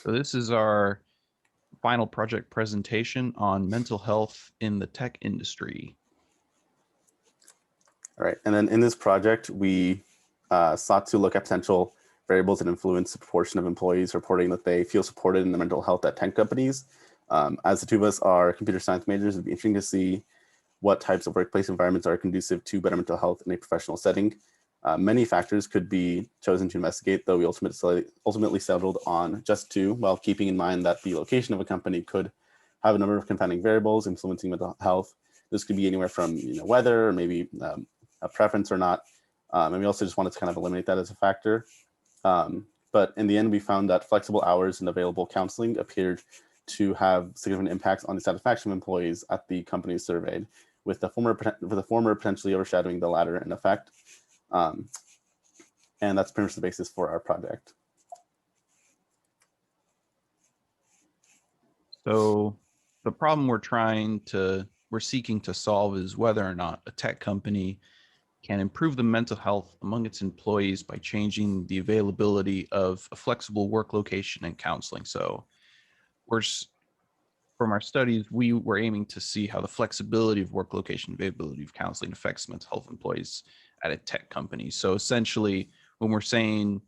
So this is our final project presentation on mental health in the tech industry. All right, and then in this project, we sought to look at potential variables that influence the proportion of employees reporting that they feel supported in their mental health at tech companies. As the two of us are computer science majors, it'd be interesting to see what types of workplace environments are conducive to better mental health in a professional setting. Many factors could be chosen to investigate, though we ultimately settled on just two, while keeping in mind that the location of a company could have a number of confounding variables influencing mental health. This could be anywhere from weather, or maybe a preference or not. And we also just wanted to kind of eliminate that as a factor. But in the end, we found that flexible hours and available counseling appeared to have significant impacts on the satisfaction of employees at the companies surveyed, with the former potentially overshadowing the latter in effect. And that's pretty much the basis for our project. So the problem we're seeking to solve is whether or not a tech company can improve the mental health among its employees by changing the availability of a flexible work location and counseling. So from our studies, we were aiming to see how the flexibility of work location, availability of counseling affects mental health employees at a tech company. So essentially, when we're saying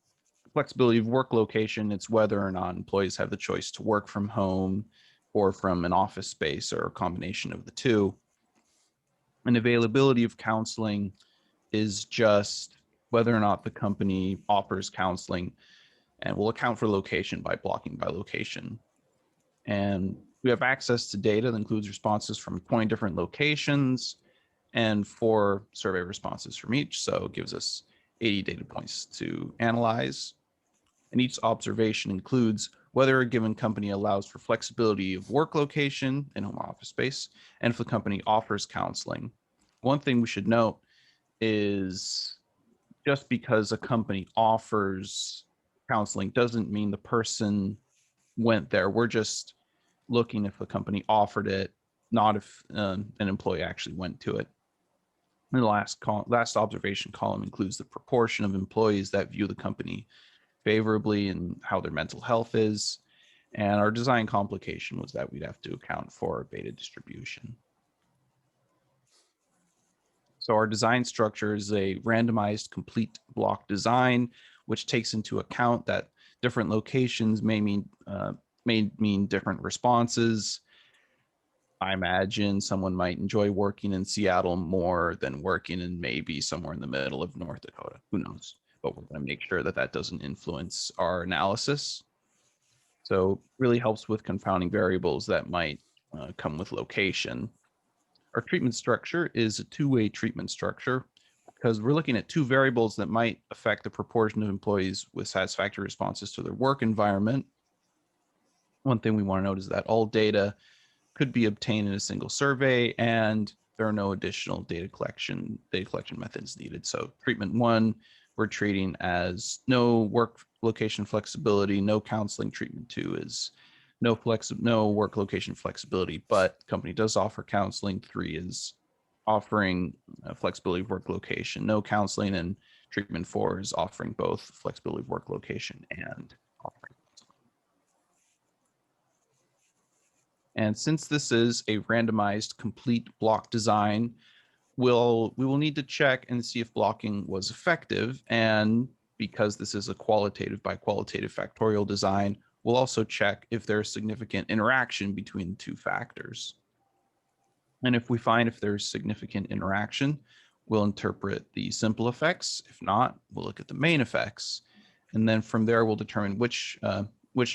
flexibility of work location, it's whether or not employees have the choice to work from home or from an office space or a combination of the two. And availability of counseling is just whether or not the company offers counseling, and will account for location by blocking by location. And we have access to data that includes responses from 20 different locations and 4 survey responses from each. So it gives us 80 data points to analyze. And each observation includes whether a given company allows for flexibility of work location and home office space, and if the company offers counseling. One thing we should note is just because a company offers counseling doesn't mean the person went there. We're just looking if the company offered it, not if an employee actually went to it. And the last observation column includes the proportion of employees that view the company favorably and how their mental health is. And our design complication was that we'd have to account for beta distribution. So our design structure is a randomized complete block design, which takes into account that different locations may mean different responses. I imagine someone might enjoy working in Seattle more than working in maybe somewhere in the middle of North Dakota. Who knows? But we're going to make sure that that doesn't influence our analysis. So really helps with confounding variables that might come with location. Our treatment structure is a two-way treatment structure because we're looking at two variables that might affect the proportion of employees with satisfactory responses to their work environment. One thing we want to note is that all data could be obtained in a single survey, and there are no additional data collection methods needed. So treatment 1, we're treating as no work location flexibility, no counseling. Treatment 2 is no work location flexibility, but the company does offer counseling. 3 is offering flexibility of work location, no counseling, and treatment 4 is offering both flexibility of work location and offering. And since this is a randomized complete block design, we will need to check and see if blocking was effective. And because this is a qualitative by qualitative factorial design, we'll also check if there's significant interaction between the two factors. And if we find if there's significant interaction, we'll interpret the simple effects. If not, we'll look at the main effects. And then from there, we'll determine which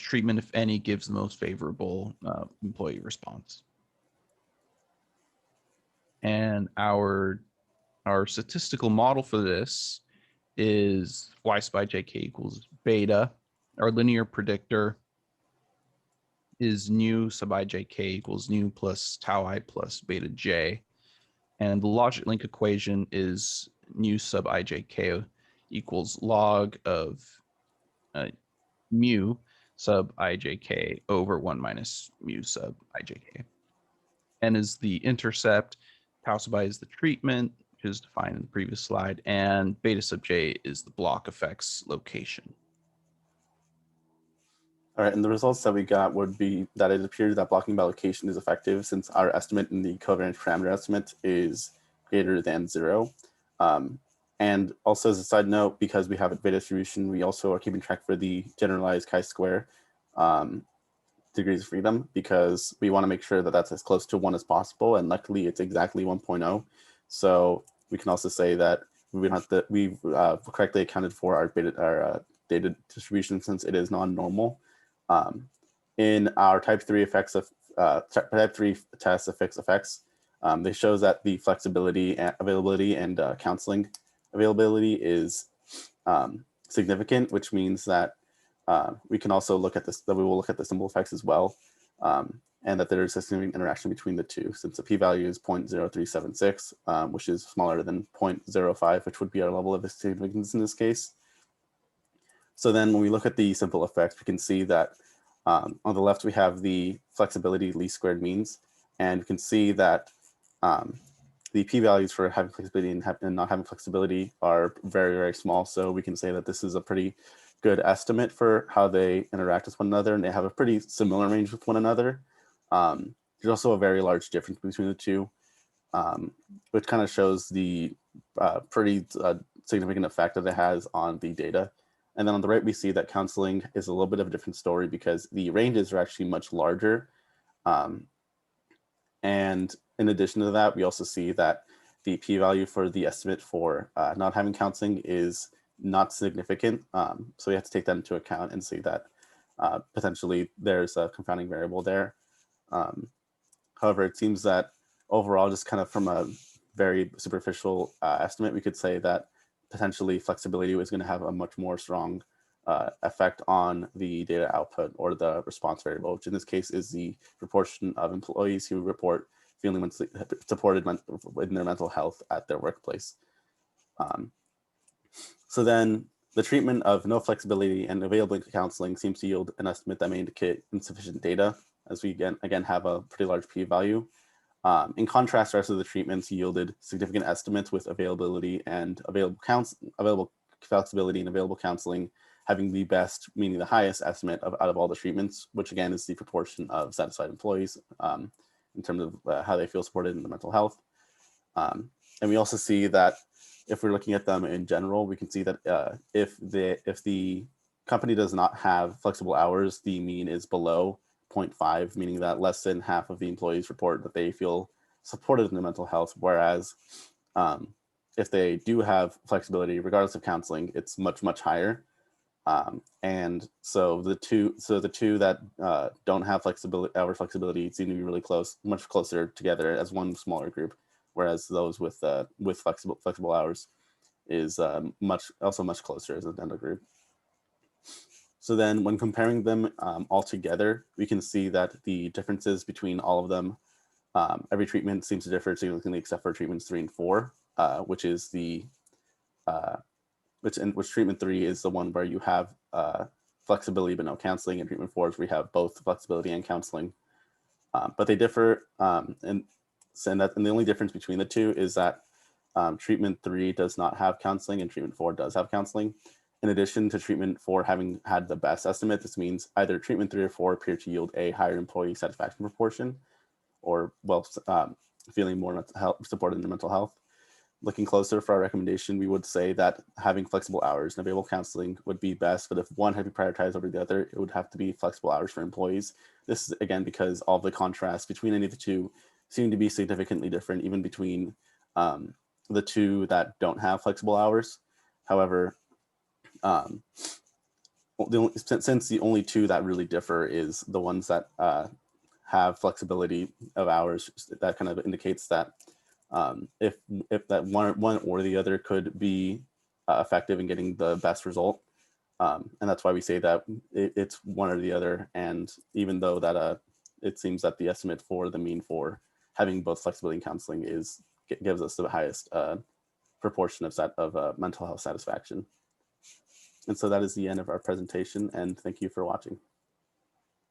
treatment, if any, gives the most favorable employee response. And our statistical model for this is y sub I JK equals beta. Our linear predictor is nu sub I JK equals nu plus tau I plus beta j. And the logic link equation is nu sub I JK equals log of mu sub ijk over 1 minus mu sub ijk. N is the intercept, tau sub I is the treatment, which is defined in the previous slide, and beta sub j is the block effects location. All right, and the results that we got would be that it appears that blocking by location is effective since our estimate in the covariance parameter estimate is greater than 0. And also as a side note, because we have a beta distribution, we also are keeping track for the generalized chi-square degrees of freedom because we want to make sure that that's as close to 1 as possible. And luckily it's exactly 1.0. So we can also say that we don't have to, we've correctly accounted for our data distribution since it is non-normal. In our type 3 effects of type 3 test effects, they shows that the flexibility and availability and counseling availability is significant, which means that we can also look at this, that we will look at the symbol effects as well, and that there is a significant interaction between the two since the p-value is 0.0376, which is smaller than 0.05, which would be our level of significance in this case. So then when we look at the simple effects, we can see that on the left, we have the flexibility least squared means, and we can see that the p-values for having flexibility and not having flexibility are very, very small. So we can say that this is a pretty good estimate for how they interact with one another, and they have a pretty similar range with one another. There's also a very large difference between the two, which kind of shows the pretty significant effect that it has on the data. And then on the right, we see that counseling is a little bit of a different story because the ranges are actually much larger. And in addition to that, we also see that the p-value for the estimate for not having counseling is not significant. So we have to take that into account and see that potentially there's a confounding variable there. However, it seems that overall, just kind of from a very superficial estimate, we could say that potentially flexibility was going to have a much more strong effect on the data output or the response variable, which in this case is the proportion of employees who report feeling supported in their mental health at their workplace. So then the treatment of no flexibility and available counseling seems to yield an estimate that may indicate insufficient data, as we again have a pretty large p-value. In contrast, the rest of the treatments yielded significant estimates with availability and available flexibility and available counseling having the best, meaning the highest estimate out of all the treatments, which again is the proportion of satisfied employees in terms of how they feel supported in their mental health. And we also see that if we're looking at them in general, we can see that if the company does not have flexible hours, the mean is below 0.5, meaning that less than half of the employees report that they feel supported in their mental health. Whereas if they do have flexibility, regardless of counseling, it's much, much higher. And so the two that don't have flexibility seem to be really close, much closer together as one smaller group, whereas those with flexible hours is also much closer as a dental group. So then when comparing them all together, we can see that the differences between all of them, every treatment seems to differ significantly except for treatments 3 and 4, which is which treatment 3 is the one where you have flexibility but no counseling, and treatment 4 is where we have both flexibility and counseling. But they differ, and the only difference between the two is that treatment 3 does not have counseling and treatment 4 does have counseling. In addition to treatment 4 having had the best estimate, this means either treatment 3 or 4 appear to yield a higher employee satisfaction proportion, or feeling more supported in their mental health. Looking closer for our recommendation, we would say that having flexible hours and available counseling would be best, but if one had to be prioritized over the other, it would have to be flexible hours for employees. This is again because all the contrast between any of the two seem to be significantly different, even between the two that don't have flexible hours. However, since the only two that really differ is the ones that have flexibility of hours, that kind of indicates that if that one or the other could be effective in getting the best result. And that's why we say that it's one or the other. And even though that it seems that the estimate for the mean for having both flexibility and counseling gives us the highest proportion of mental health satisfaction. And so that is the end of our presentation, and thank you for watching.